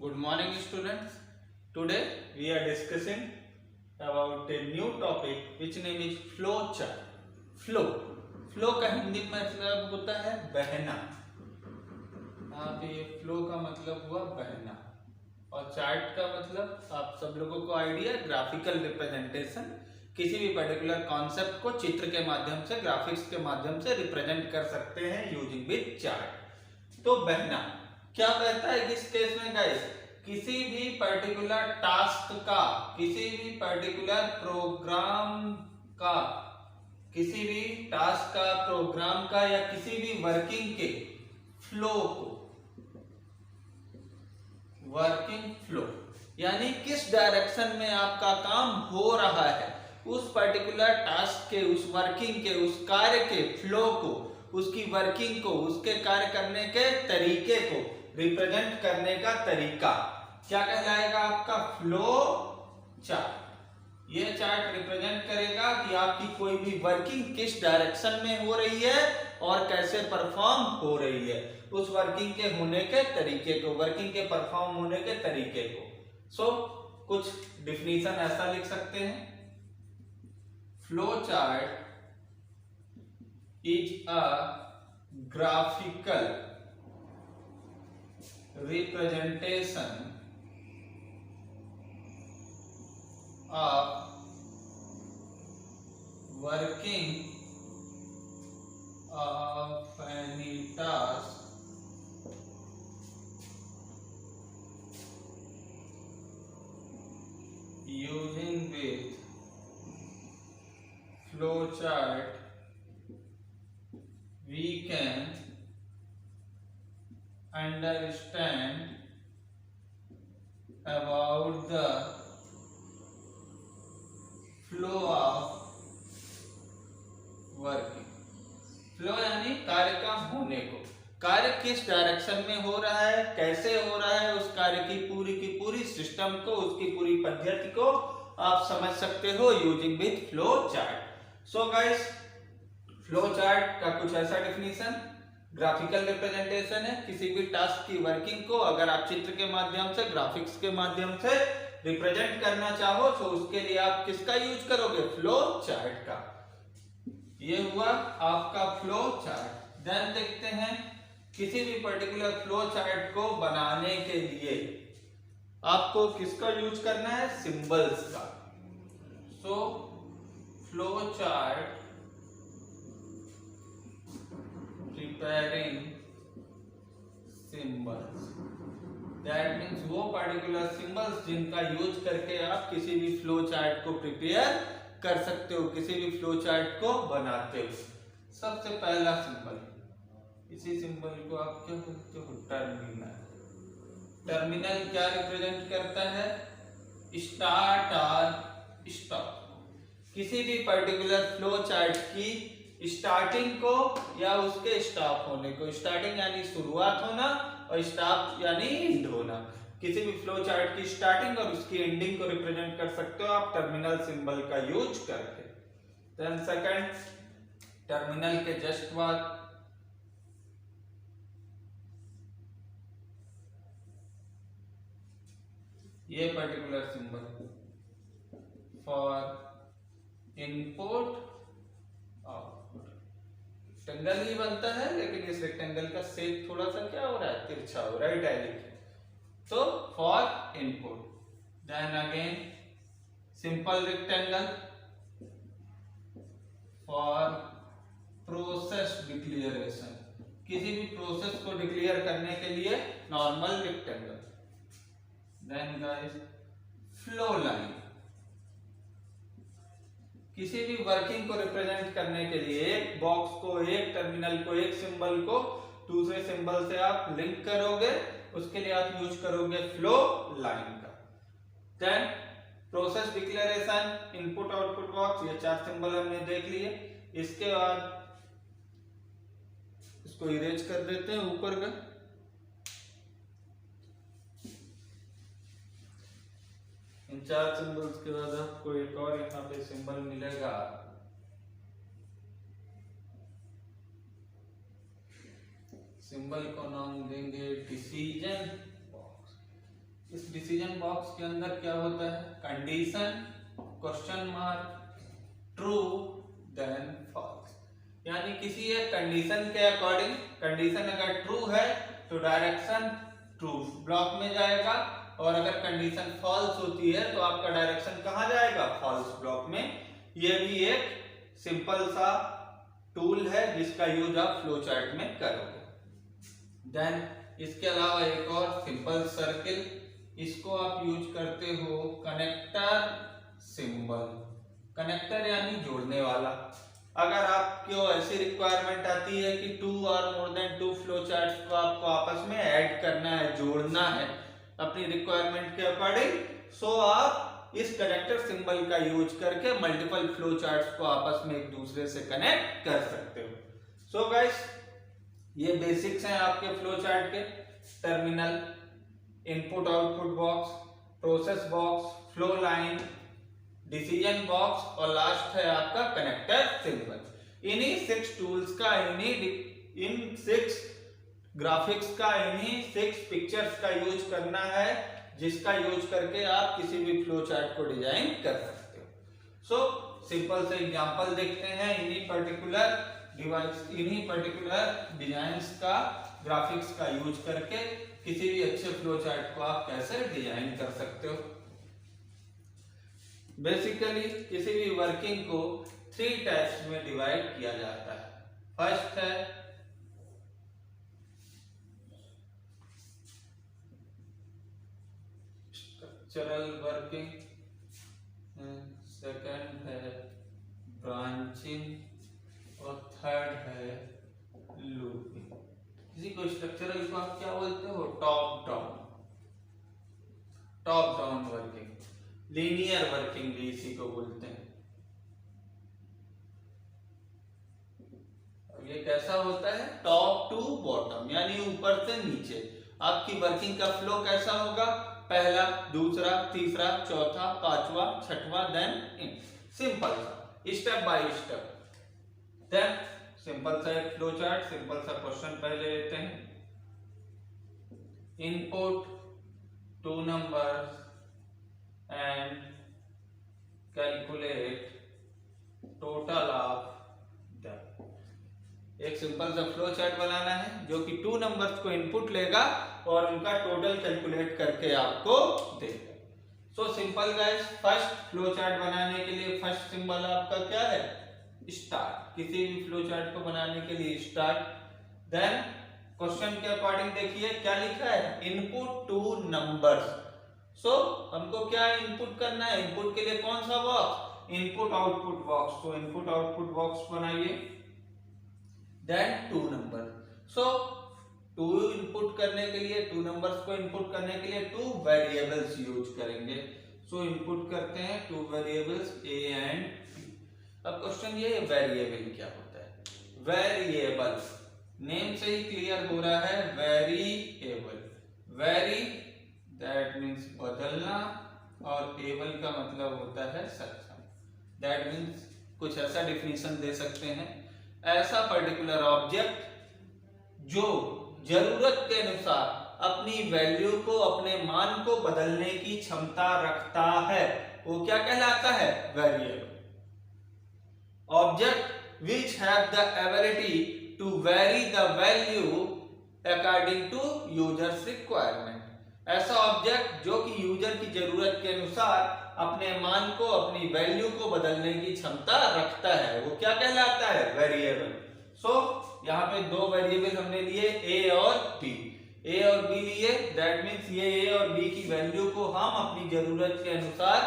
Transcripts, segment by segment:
Good morning, students. Today we are discussing about a new topic which name is flow chart. Flow का हिंदी में मतलब होता है बहना। यहाँ पे ये फ्लो का मतलब हुआ बहना और चार्ट का मतलब आप सब लोगों को आइडिया ग्राफिकल रिप्रेजेंटेशन, किसी भी पर्टिकुलर कॉन्सेप्ट को चित्र के माध्यम से, ग्राफिक्स के माध्यम से रिप्रेजेंट कर सकते हैं यूजिंग विद चार्ट। तो बहना क्या कहता है इस केस में गाइस, किसी भी पर्टिकुलर टास्क का, किसी भी पर्टिकुलर प्रोग्राम का, किसी भी टास्क का, प्रोग्राम का या किसी भी वर्किंग के फ्लो को, वर्किंग फ्लो यानी किस डायरेक्शन में आपका काम हो रहा है, उस पर्टिकुलर टास्क के, उस वर्किंग के, उस कार्य के फ्लो को, उसकी वर्किंग को, उसके कार्य करने के तरीके को रिप्रेजेंट करने का तरीका क्या कहलाएगा, आपका फ्लो चार्ट। ये चार्ट रिप्रेजेंट करेगा कि आपकी कोई भी वर्किंग किस डायरेक्शन में हो रही है और कैसे परफॉर्म हो रही है, उस वर्किंग के होने के तरीके को, वर्किंग के परफॉर्म होने के तरीके को। कुछ डिफिनीशन ऐसा लिख सकते हैं, flow chart is a graphical representation of working of any task using with flowchart. We can understand about the flow of working. Flow यानी कार्य का होने को, कार्य किस डायरेक्शन में हो रहा है, कैसे हो रहा है, उस कार्य की पूरी सिस्टम को, उसकी पूरी पद्धति को आप समझ सकते हो using with flow chart. So guys, flow chart का कुछ ऐसा डिफिनीशन, ग्राफिकल रिप्रेजेंटेशन है किसी भी टास्क की वर्किंग को अगर आप चित्र के माध्यम से, ग्राफिक्स के माध्यम से रिप्रेजेंट करना चाहो तो उसके लिए आप किसका यूज करोगे, फ्लो चार्ट का। ये हुआ आपका फ्लो चार्ट। देन देखते हैं किसी भी पर्टिकुलर फ्लो चार्ट को बनाने के लिए आपको किसका यूज करना है, सिंबल्स का। So flow chart preparing symbols, that means वो पर्टिकुलर सिंबल्स जिनका यूज करके आप किसी भी फ्लो चार्ट को प्रिपेयर कर सकते हो, किसी भी फ्लो चार्ट को बनाते हो। सबसे पहला सिंबल, इसी सिंबल को आप क्या बोलते हो, टर्मिनल। टर्मिनल क्या रिप्रेजेंट करता है, स्टार्ट और स्टॉप। किसी भी पर्टिकुलर फ्लो चार्ट की स्टार्टिंग को या उसके स्टॉप होने को, स्टार्टिंग यानी शुरुआत होना और स्टॉप यानी एंड होना, किसी भी फ्लो चार्ट की स्टार्टिंग और उसकी एंडिंग को रिप्रेजेंट कर सकते हो आप टर्मिनल सिंबल का यूज करके। देन सेकंड, टर्मिनल के जस्ट बाद ये particular symbol for input rectangle ही बनता है, लेकिन इस रेक्टेंगल का शेप थोड़ा सा क्या हो रहा है, तिरछा हो रहा है, इटैलिक। तो for input. Then again simple rectangle for process declaration, किसी भी प्रोसेस को डिक्लेयर करने के लिए normal rectangle. Then guys flow line, किसी भी वर्किंग को रिप्रेजेंट करने के लिए एक बॉक्स को, एक टर्मिनल को, एक सिंबल को दूसरे सिंबल से आप लिंक करोगे, उसके लिए आप यूज करोगे फ्लो लाइन का। Then process declaration, input output box, ये चार सिंबल हमने देख लिए। इसके बाद इसको इरेज कर देते हैं ऊपर का। इन चार सिंबल्स के बाद आपको एक और यहाँ पे सिंबल मिलेगा, सिंबल को नाम देंगे डिसीजन बॉक्स। इस डिसीजन बॉक्स के अंदर क्या होता है, condition question mark true then false, यानी किसी एक कंडीशन के अकॉर्डिंग, कंडीशन अगर ट्रू है तो डायरेक्शन ट्रू ब्लॉक में जाएगा, और अगर कंडीशन फॉल्स होती है तो आपका डायरेक्शन कहां जाएगा, फॉल्स ब्लॉक में। ये भी एक सिंपल सा टूल है जिसका यूज आप फ्लो चार्ट में करोगे। देन इसके अलावा एक और सिंपल सर्किल, इसको आप यूज करते हो कनेक्टर सिंबल, कनेक्टर यानी जोड़ने वाला। अगर आपको ऐसी रिक्वायरमेंट आती है कि 2 और मोर देन 2 फ्लो चार्ट्स को आपको आपस में ऐड करना है, जोड़ना है अपनी रिक्वायरमेंट के अकॉर्डिंग, सो आप इस कनेक्टर सिंबल का यूज करके मल्टीपल फ्लो चार्ट्स को आपस में एक दूसरे से कनेक्ट कर सकते हो। सो गाइस, ये बेसिक्स हैं आपके फ्लो चार्ट के, terminal, input output box, process box, flow line, decision box और लास्ट है आपका कनेक्टर सिंबल। इन्हीं 6 टूल्स का, इन 6 ग्राफिक्स का, इन्हीं 6 पिक्चर्स का यूज करना है, जिसका यूज करके आप किसी भी फ्लो चार्ट को डिजाइन कर सकते हो। सो सिंपल से एग्जांपल देखते हैं इन्हीं पर्टिकुलर डिवाइस, इन्हीं पर्टिकुलर डिजाइंस का, ग्राफिक्स का यूज करके किसी भी अच्छे फ्लो चार्ट को आप कैसे डिजाइन कर सकते हो। बेसिकली किसी भी वर्किंग को 3 टाइप्स में डिवाइड किया जाता है। फर्स्ट है स्ट्रक्चरल वर्किंग, सेकंड है ब्रांचिंग और थर्ड है लूपिंग। किसी को स्ट्रक्चरल को आप क्या बोलते हो, top down, top down working, linear working भी इसी को बोलते हैं। अब ये कैसा होता है, टॉप टू बॉटम, यानी ऊपर से नीचे आपकी वर्किंग का फ्लो कैसा होगा, पहला, दूसरा, तीसरा, चौथा, पांचवा, छठवां, देन इन, सिंपल सा step by step. Then simple सा एक फ्लो चार्ट, सिंपल सा क्वेश्चन पहले लेते हैं। Input 2 numbers and calculate total of them। एक सिंपल सा फ्लो चार्ट बनाना है जो कि 2 नंबर्स को इनपुट लेगा और उनका टोटल कैलकुलेट करके आपको देगा। So simple guys, first flow chart बनाने के लिए फर्स्ट सिंबल आपका क्या है, स्टार्ट। किसी भी फ्लो चार्ट को बनाने के लिए स्टार्ट। देन क्वेश्चन के अकॉर्डिंग देखिए क्या लिखा है, इनपुट 2 नंबर्स। सो हमको क्या इनपुट करना है, इनपुट के लिए कौन सा बॉक्स, इनपुट आउटपुट बॉक्स। तो इनपुट आउटपुट बॉक्स बनाइए। Then 2 number. सो 2 इनपुट करने के लिए, 2 नंबर्स को इनपुट करने के लिए 2 वेरिएबल्स यूज करेंगे। सो इनपुट करते हैं 2 वेरिएबल्स ए एंड बी। अब क्वेश्चन ये, वेरिएबल क्या होता है, वेरिएबल नेम से ही क्लियर हो रहा है, वेरिएबल, वेरी दैट मीन्स बदलना, और एबल का मतलब होता है सक्षम। दैट मीन्स कुछ ऐसा डिफिनीशन दे सकते हैं, ऐसा पर्टिकुलर ऑब्जेक्ट जो जरूरत के अनुसार अपनी वैल्यू को, अपने मान को बदलने की क्षमता रखता है, वो क्या कहलाता है, variable. Object which have the ability to vary the value according to users requirement. ऐसा ऑब्जेक्ट जो कि यूजर की जरूरत के अनुसार अपने मान को, अपनी वैल्यू को बदलने की क्षमता रखता है, वो क्या कहलाता है, वेरिएबल। सो यहाँ पे 2 वेरिएबल हमने लिए, ए और बी। ए और बी लिए, दैट मीन्स ये ए और बी की वैल्यू को हम अपनी जरूरत के अनुसार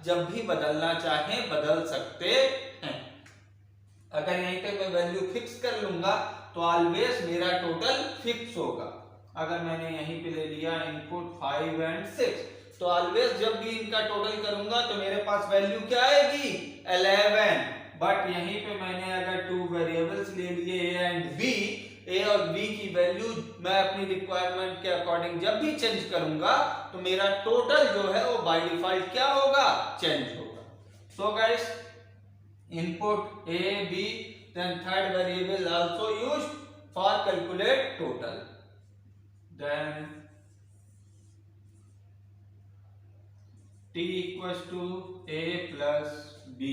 जब भी बदलना चाहें बदल सकते हैं। अगर यहीं पे मैं वैल्यू फिक्स कर लूंगा तो ऑलवेज मेरा टोटल फिक्स होगा। अगर मैंने यहीं पे ले लिया इनपुट 5 and 6, तो ऑलवेज जब भी इनका टोटल करूंगा तो मेरे पास वैल्यू क्या आएगी, 11। बट यहीं पे मैंने अगर 2 वेरिएबल्स ले लिए ए एंड बी, ए और बी की वैल्यू मैं अपनी रिक्वायरमेंट के अकॉर्डिंग जब भी चेंज करूंगा तो मेरा टोटल जो है वो बाय डिफॉल्ट क्या होगा, चेंज होगा। So guys, input a b, then third variable also used for calculate total. Then t equals to a plus b।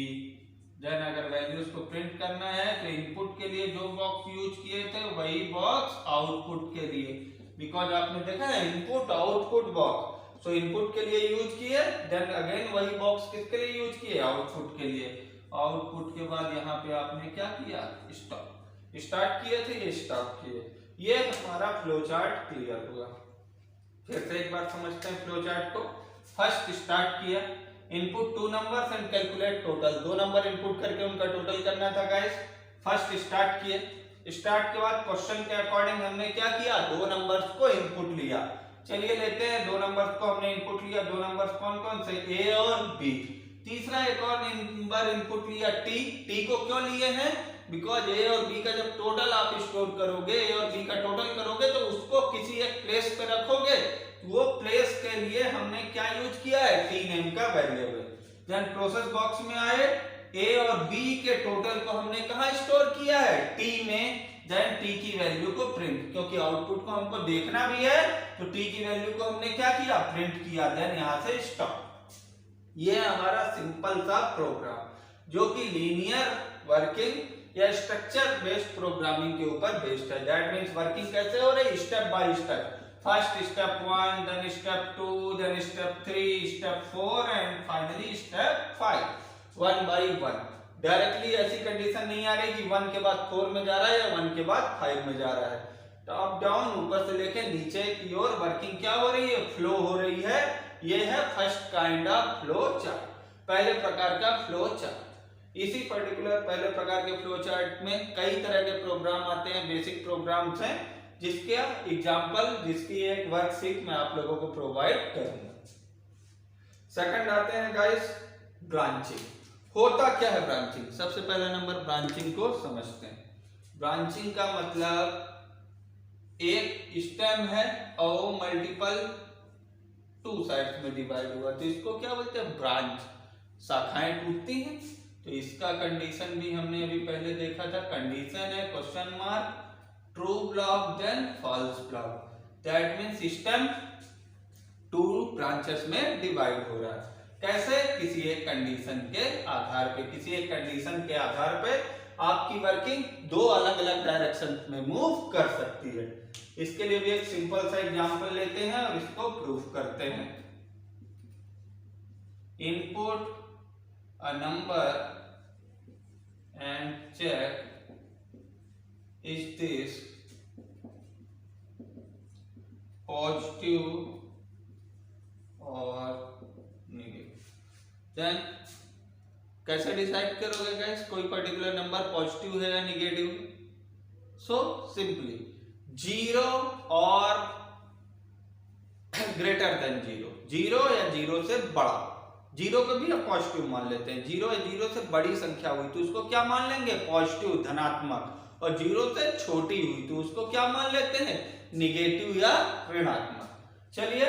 Then अगर वैल्यूज को प्रिंट करना है तो इनपुट के लिए जो बॉक्स यूज किए थे वही बॉक्स आउटपुट के लिए, बिकॉज आपने देखा है इनपुट आउटपुट बॉक्स, सो इनपुट के लिए यूज किए, देन अगेन वही बॉक्स किसके लिए यूज किए, आउटपुट के लिए। आउटपुट के बाद यहाँ पे आपने क्या किया, स्टार्ट किए थे, ये स्टॉप किए। ये हमारा फ्लो चार्ट क्लियर हुआ। फिर से एक बार समझते हैं फ्लो चार्ट को। फर्स्ट स्टार्ट किया, input 2 numbers and calculate total, 2 number input करके उनका टोटल करना था गाइस। फर्स्ट स्टार्ट किए, स्टार्ट के बाद क्वेश्चन के अकॉर्डिंग हमने क्या किया, 2 नंबर्स को इनपुट लिया। चलिए लेते हैं 2 नंबर्स को हमने इनपुट लिया। 2 नंबर्स कौन कौन से, ए और बी। तीसरा एक और नंबर इनपुट लिया टी। टी को क्यों लिए हैं, बिकॉज ए और बी का जब टोटल आप स्टोर करोगे, ए और बी का टोटल करोगे तो उसको किसी एक प्लेस पे रखोगे, वो प्लेस के लिए हमने क्या यूज किया है, टी नेम का वेरिएबल। देन प्रोसेस बॉक्स में आए, ए और बी के टोटल को हमने कहां स्टोर किया है, टी में। देन टी की वैल्यू को प्रिंट, क्योंकि आउटपुट को हमको देखना भी है तो टी की वैल्यू को हमने क्या किया, प्रिंट किया। देन यहां से स्टॉप। ये हमारा सिंपल सा प्रोग्राम जो कि लीनियर वर्किंग या स्ट्रक्चर बेस्ड प्रोग्रामिंग के ऊपर बेस्ड है। दैट मींस वर्किंग कैसे हो रही है, step by step. First step 1, then step 2, then step 3, step 4 and finally step 5, 1 by 1। Directly ऐसी कंडीशन नहीं आ रही कि 1 के बाद 4 में जा रहा है या 1 के बाद 5 में जा रहा है। टॉप डाउन, ऊपर से लेके नीचे की ओर वर्किंग क्या हो रही है, फ्लो हो रही है। ये है first kind of flow chart, पहले प्रकार का फ्लो चार्ट। इसी पर्टिकुलर पहले प्रकार के फ्लो चार्ट में कई तरह के प्रोग्राम आते हैं, बेसिक प्रोग्राम्स हैं, जिसके एग्जांपल, जिसकी एक वर्कशीट मैं आप लोगों को प्रोवाइड करूंगा। सेकंड आते हैं गाइस ब्रांचिंग। होता क्या है ब्रांचिंग, सबसे पहला नंबर ब्रांचिंग को समझते हैं। ब्रांचिंग का मतलब एक स्टेम है और वो मल्टीपल 2 साइड्स में डिवाइड हुआ तो इसको क्या बोलते हैं, ब्रांच। शाखाएं टूटती हैं तो इसका कंडीशन भी हमने अभी पहले देखा था। कंडीशन है question mark, true block then false block. That means system 2 branches में डिवाइड हो रहा है। कैसे, किसी एक कंडीशन के आधार पे, किसी एक कंडीशन के आधार पे आपकी वर्किंग 2 अलग अलग डायरेक्शन में मूव कर सकती है। इसके लिए भी एक सिंपल सा एग्जांपल लेते हैं और इसको प्रूफ करते हैं। Input a number and check is this positive or negative। then कैसे डिसाइड करोगे गाइस कोई पर्टिकुलर नंबर पॉजिटिव है या नेगेटिव? सो सिंपली 0 और ग्रेटर देन 0, 0 या 0 से बड़ा। 0 को भी हम पॉजिटिव मान लेते हैं। 0 या 0 से बड़ी संख्या हुई तो उसको क्या मान लेंगे, पॉजिटिव धनात्मक। और 0 से छोटी हुई तो उसको क्या मान लेते हैं, निगेटिव या ऋणात्मक। चलिए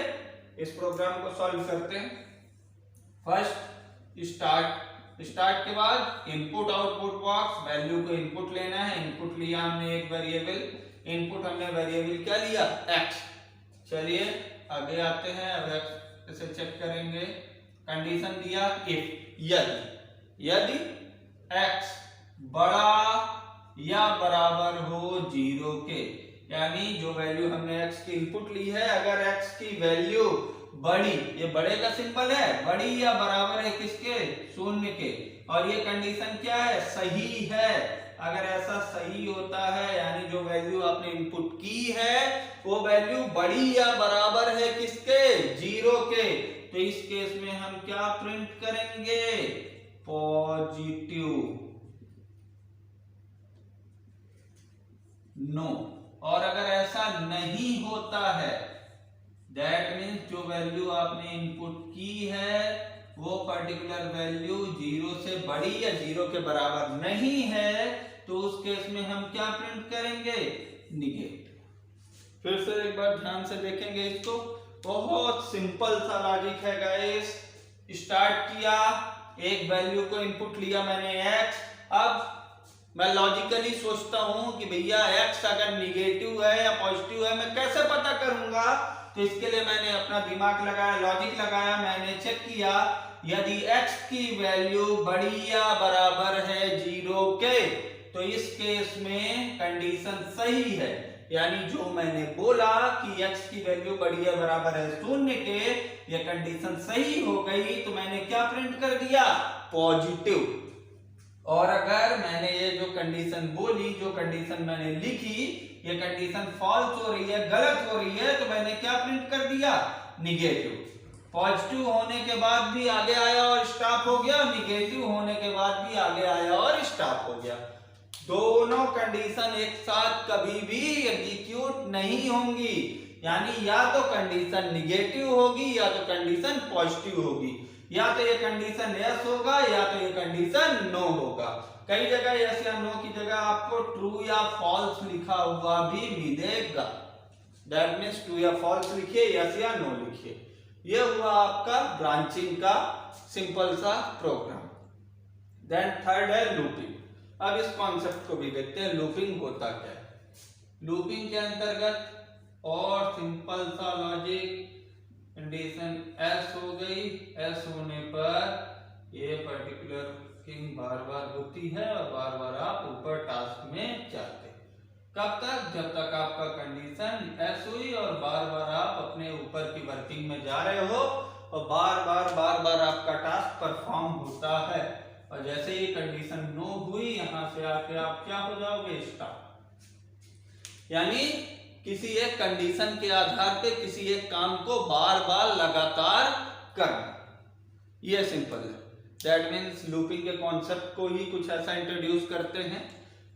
इस प्रोग्राम को सॉल्व करते हैं। फर्स्ट स्टार्ट के बाद इनपुट आउटपुट बॉक्स, वैल्यू को इनपुट लेना है। इनपुट लिया हमने एक वेरिएबल, इनपुट हमने वेरिएबल क्या लिया, x। चलिए आगे आते हैं, अब इसे चेक करेंगे। कंडीशन दिया इफ, यदि x बड़ा या बराबर हो 0 के, यानी जो वैल्यू हमने x की इनपुट ली है, अगर x की वैल्यू बड़ी, ये बड़े का सिंबल है, बड़ी या बराबर है किसके, 0 के, और ये कंडीशन क्या है, सही है। अगर ऐसा सही होता है यानी जो वैल्यू आपने इनपुट की है वो वैल्यू बड़ी या बराबर है किसके, 0 के, तो इस केस में हम क्या प्रिंट करेंगे, पॉजिटिव, नो। और अगर ऐसा नहीं होता है, दैट मीन्स जो वैल्यू आपने इनपुट की है वो पर्टिकुलर वैल्यू 0 से बड़ी या 0 के बराबर नहीं है, तो उस केस में हम क्या प्रिंट करेंगे, निगेटिव। फिर से एक बार ध्यान से देखेंगे इसको, बहुत सिंपल सा लॉजिक है गाइस। स्टार्ट किया, एक वैल्यू को इनपुट लिया मैंने x। अब मैं लॉजिकली सोचता हूं कि भैया x अगर निगेटिव है या पॉजिटिव है मैं कैसे पता करूंगा, तो इसके लिए मैंने अपना दिमाग लगाया, लॉजिक लगाया, मैंने चेक किया यदि x की वैल्यू बड़ी या बराबर है 0 के तो इस केस में कंडीशन सही है, यानी जो मैंने बोला कि x की वैल्यू बड़ी या बराबर है 0 के, ये कंडीशन सही हो गई तो मैंने क्या प्रिंट कर दिया, पॉजिटिव। और अगर मैंने ये जो कंडीशन बोली, जो कंडीशन मैंने लिखी, ये कंडीशन फॉल्स हो रही है, गलत हो रही है, तो मैंने क्या प्रिंट कर दिया, निगेटिव। पॉजिटिव होने के बाद भी आगे आया और स्टॉप हो गया, निगेटिव होने के बाद भी आगे आया और स्टॉप हो गया। दोनों कंडीशन एक साथ कभी भी एग्जीक्यूट नहीं होंगी, यानी या तो कंडीशन निगेटिव होगी या तो कंडीशन पॉजिटिव होगी, या तो ये कंडीशन यस होगा या तो ये कंडीशन नो होगा। कई जगह यस या नो की जगह आपको ट्रू या फॉल्स लिखा हुआ भी मिलेगा, दैट मीन्स ट्रू या फॉल्स लिखिए, यस या नो लिखिए। ये हुआ आपका ब्रांचिंग का सिंपल सा प्रोग्राम। देन थर्ड है लूपिंग। अब इस कॉन्सेप्ट को भी देखते हैं, लूपिंग होता क्या है। लूपिंग के अंतर्गत और सिंपल सा लॉजिक, कंडीशन एस हो गई, एस होने पर ये पर्टिकुलर थिंग बार बार होती है और बार बार आप ऊपर टास्क में जाते। कब तक, जब तक आपका कंडीशन एस हुई और बार बार आप अपने ऊपर की वर्किंग में जा रहे हो और बार बार आपका टास्क परफॉर्म होता है। और जैसे ही कंडीशन नो हुई, यहां से आके आप क्या हो जाओगे, स्टॉप। यानी किसी एक कंडीशन के आधार पे किसी एक काम को बार बार लगातार करना, ये सिंपल है। दैट मीन्स लूपिंग के कॉन्सेप्ट को ही कुछ ऐसा इंट्रोड्यूस करते हैं।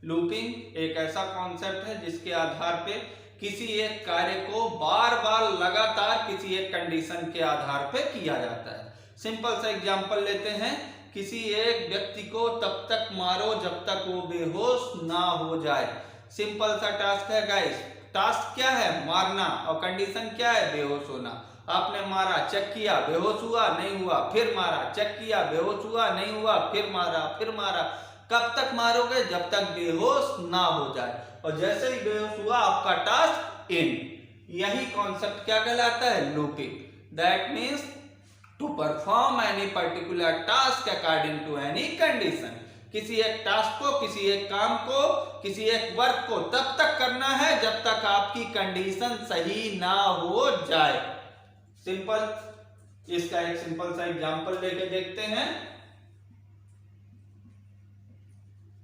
लूपिंग एक ऐसा कॉन्सेप्ट है जिसके आधार पे किसी एक कार्य को बार बार लगातार किसी एक कंडीशन के आधार पे किया जाता है। सिंपल सा एग्जांपल लेते हैं, किसी एक व्यक्ति को तब तक मारो जब तक वो बेहोश ना हो जाए। सिंपल सा टास्क है गाइस। टास्क क्या है, मारना, और कंडीशन क्या है, बेहोश होना। आपने मारा, चेक किया, बेहोश हुआ, नहीं हुआ, फिर मारा, चेक किया, बेहोश हुआ, नहीं हुआ, फिर मारा, फिर मारा। कब तक मारोगे, जब तक बेहोश ना हो जाए, और जैसे ही बेहोश हुआ आपका टास्क एंड। यही कॉन्सेप्ट क्या कहलाता है, looping. That means to perform any particular task according to any condition. किसी एक टास्क को, किसी एक काम को, किसी एक वर्क को तब तक करना है जब तक आपकी कंडीशन सही ना हो जाए। सिंपल। इसका एक सिंपल सा एग्जांपल लेके देखते हैं।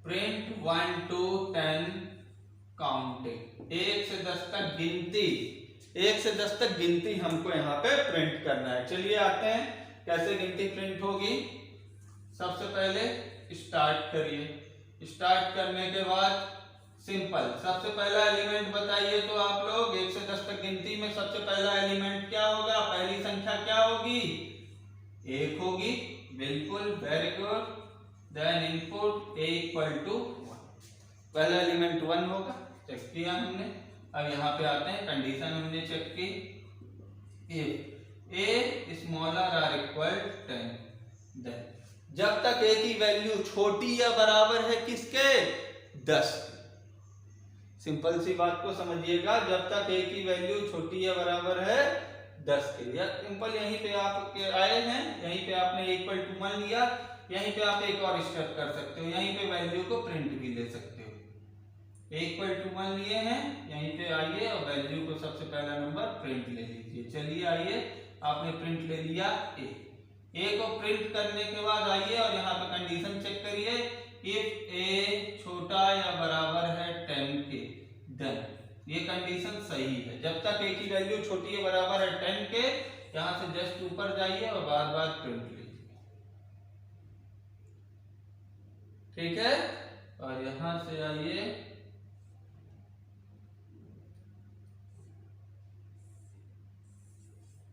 प्रिंट 1 to 10 काउंटिंग, 1 से 10 तक गिनती। 1 से 10 तक गिनती हमको यहाँ पे प्रिंट करना है। चलिए आते हैं कैसे गिनती प्रिंट होगी। सबसे पहले स्टार्ट करिए। स्टार्ट करने के बाद सिंपल, सबसे पहला एलिमेंट बताइए तो आप लोग। 1 से 10 तक गिनती में सबसे पहला एलिमेंट क्या होगा, पहली संख्या क्या होगी, 1 होगी। बिल्कुल, very good. Then input a equal to 1, पहला एलिमेंट 1 होगा, चेक किया हमने। अब यहाँ पे आते हैं, कंडीशन हमने चेक की, if a smaller or equal 10, then जब तक a की वैल्यू छोटी या बराबर है किसके, 10। सिंपल सी बात को समझिएगा, जब तक a की वैल्यू छोटी या बराबर है 10 के। या सिंपल यहीं पे आप आए हैं, यहीं पे आपने इक्वल टू 1 लिया, यहीं पे आप एक और स्टेप कर सकते हो, यहीं पे वैल्यू को प्रिंट भी ले सकते हो। इक्वल टू 1 लिए हैं, यहीं पे आइए और वैल्यू को सबसे पहला नंबर प्रिंट ले लीजिए। चलिए आइए, आपने प्रिंट ले लिया ए को प्रिंट करने के बाद आइए और यहाँ पे कंडीशन चेक करिए, इफ ए छोटा या बराबर है 10 के, देन ये कंडीशन सही है। जब तक ए की वैल्यू छोटी या बराबर है 10 के, यहाँ से जस्ट ऊपर जाइए और बार बार प्रिंट लीजिए, ठीक है। और यहां से आइए,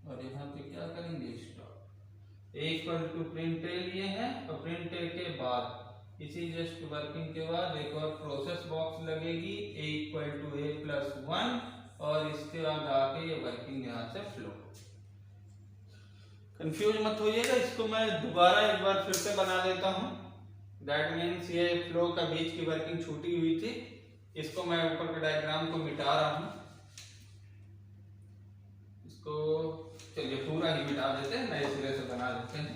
और यहां पे क्या करेंगे, stop. A equal to print A लिए हैं, और प्रिंट ए के बाद इसी जस्ट वर्किंग के बाद एक और प्रोसेस बॉक्स लगेगी, ए इक्वल टू ए प्लस 1, और इसके बाद आके ये वर्किंग यहां से फ्लो। कंफ्यूज मत होइएगा, इसको मैं दोबारा एक बार फिर से बना देता हूं। दैट मीन्स ये फ्लो का बीच की वर्किंग छूटी हुई थी, इसको मैं ऊपर के डायग्राम को मिटा रहा हूं। इसको चलिए पूरा ही मिटा देते हैं, नए सिरे से बना देते हैं,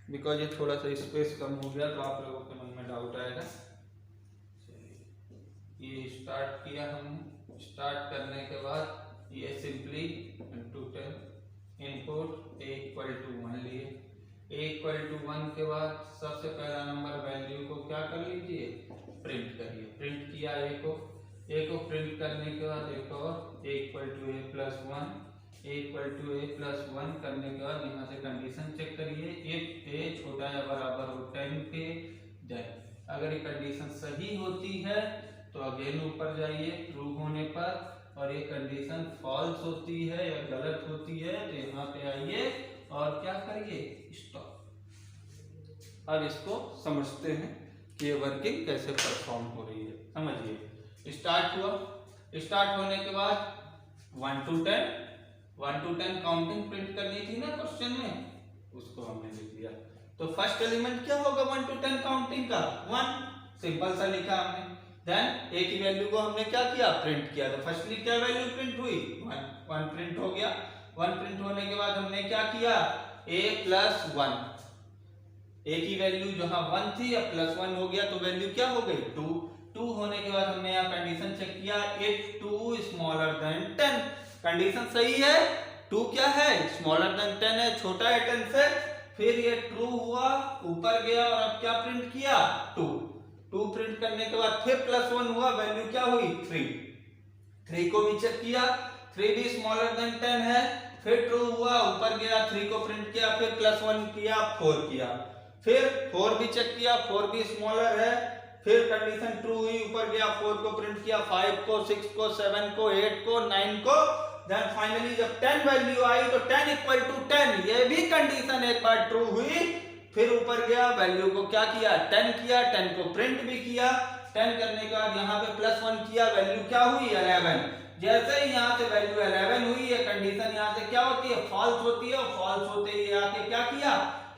बिकॉज ये थोड़ा सा स्पेस कम हो गया तो आप लोगों के मन में डाउट आएगा। ये स्टार्ट किया हमने, स्टार्ट करने के बाद ये simply into 10 input a equal to 1 लिए, a इक्वल टू 1 के बाद सबसे पहला नंबर वैल्यू को क्या कर लीजिए, प्रिंट करिए। प्रिंट किया a को प्रिंट करने के बाद एक और a equal to a plus 1, a equal to a plus 1 करने के बाद यहाँ से कंडीशन चेक करिए, इफ a छोटा या बराबर हो 10 के, देन अगर ये कंडीशन सही होती है तो अगेन ऊपर जाइए ट्रू होने पर, और ये कंडीशन फॉल्स होती है या गलत होती है तो यहाँ पे आइए और क्या करिए, स्टॉप। अब इसको समझते हैं कि ये वर्किंग कैसे परफॉर्म हो रही है। समझिए, स्टार्ट हुआ, स्टार्ट होने के बाद 1 to 10 काउंटिंग प्रिंट करनी थी ना क्वेश्चन में, उसको हमने लिख लिया। तो फर्स्ट एलिमेंट क्या होगा 1 to 10 काउंटिंग का, 1, सिंपल सा लिखा हमने। देन a की वैल्यू को हमने क्या किया, प्रिंट किया। तो फर्स्टली क्या वैल्यू प्रिंट हुई, 1 प्रिंट हो गया। 1 प्रिंट होने के बाद हमने क्या किया, a प्लस 1, a की वैल्यू जहां 1 थी अब प्लस 1 हो गया तो वैल्यू क्या हो गई 2 होने के बाद हमने यहाँ कंडीशन चेक किया, इफ 2 स्मॉलर देन 10, कंडीशन सही है, 2 क्या है, स्मॉलर देन 10 है, छोटा है 10 से। फिर ये ट्रू हुआ, ऊपर गया और अब क्या प्रिंट किया, 2 प्रिंट करने के बाद फिर प्लस 1 हुआ, वैल्यू क्या हुई 3 को भी चेक किया, 3 भी स्मॉलर देन 10 है, फिर ट्रू हुआ, ऊपर गया 3 को प्रिंट किया, फिर प्लस 1 किया, 4 किया, फिर 4 भी चेक किया, 4 भी स्मॉलर है, फिर कंडीशन ट्रू हुई, ऊपर गया 4 को प्रिंट किया, 5 को, 6 को, 7 को, 8 को, 9 को, देन फाइनली जब 10 वैल्यू आई तो 10 इक्वल टू 10, ये भी कंडीशन एक बार ट्रू हुई, फिर ऊपर गया वैल्यू को क्या किया 10 किया, 10 को प्रिंट भी किया, 10 करने के बाद यहाँ पे प्लस 1 किया, वैल्यू क्या हुई 11। जैसे ही यहाँ से वैल्यू 11 हुई, ये कंडीशन यहाँ से क्या होती है, फॉल्स होती है, और फॉल्स होते ही आके क्या किया,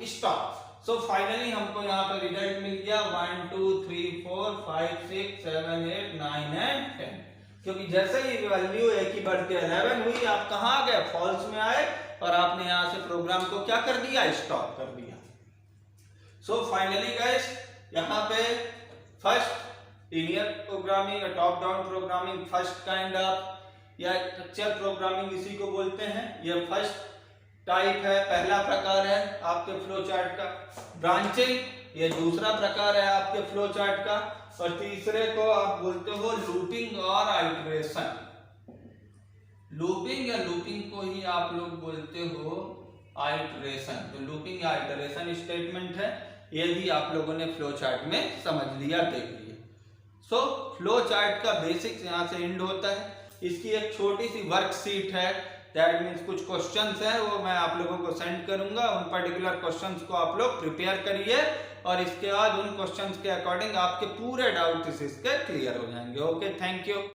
स्टॉप। सो फाइनली हमको यहाँ पे रिजल्ट मिल गया 1 2 3 4 5 6 7 8 9 एंड 10, क्योंकि जैसे ही वैल्यू एक ही बढ़ के 11 हुई, आप कहाँ गए, फॉल्स में आए, और आपने यहाँ से प्रोग्राम को क्या कर दिया, स्टॉप कर दिया। सो फाइनली गाइस, यहाँ पे फर्स्ट लीनियर प्रोग्रामिंग या top down programming, first kind of या स्ट्रक्चर प्रोग्रामिंग इसी को बोलते हैं, ये फर्स्ट टाइप है, पहला प्रकार है आपके फ्लो चार्ट का। ब्रांचिंग, ये दूसरा प्रकार है आपके फ्लो चार्ट का, और तीसरे को आप बोलते हो लूपिंग और आइटरेशन। लूपिंग या लूपिंग को ही आप लोग बोलते हो आइटरेशन। तो लूपिंग या आइटरेशन स्टेटमेंट है, ये भी आप लोगों ने फ्लो चार्ट में समझ लिया, देख लिया। सो फ्लो चार्ट का बेसिक्स यहाँ से एंड होता है। इसकी एक छोटी सी वर्कशीट है, दैट मीन्स कुछ क्वेश्चंस हैं, वो मैं आप लोगों को सेंड करूंगा, उन पर्टिकुलर क्वेश्चंस को आप लोग प्रिपेयर करिए, और इसके बाद उन क्वेश्चंस के अकॉर्डिंग आपके पूरे डाउट्स इसके क्लियर हो जाएंगे। Okay, thank you.